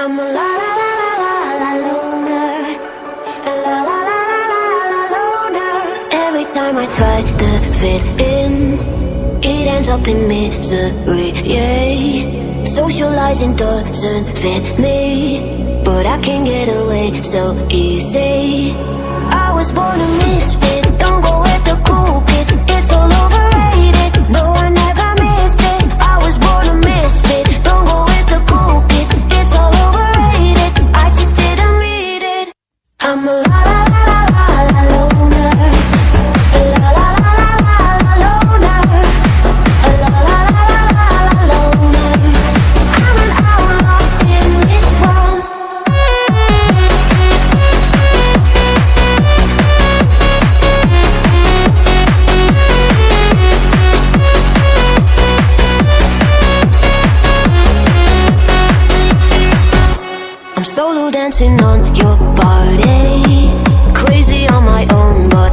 I'm a la la la la la loner, la la la la la loner. Every time I try to fit in, it ends up in misery, yeah. Socializing doesn't fit me, but I can get away so easy. I was born a misfit, don't go with the cool kids. It's all overrated, no I never missed it. I was born a misfit, don't go with the cool kids. It's all overrated, I just didn't read it. I'm a la la la la la la loner, la la la la la la loner, la la la la la la loner. I'm an outlaw in this world. I'm solo dancing on your party, crazy on my own, but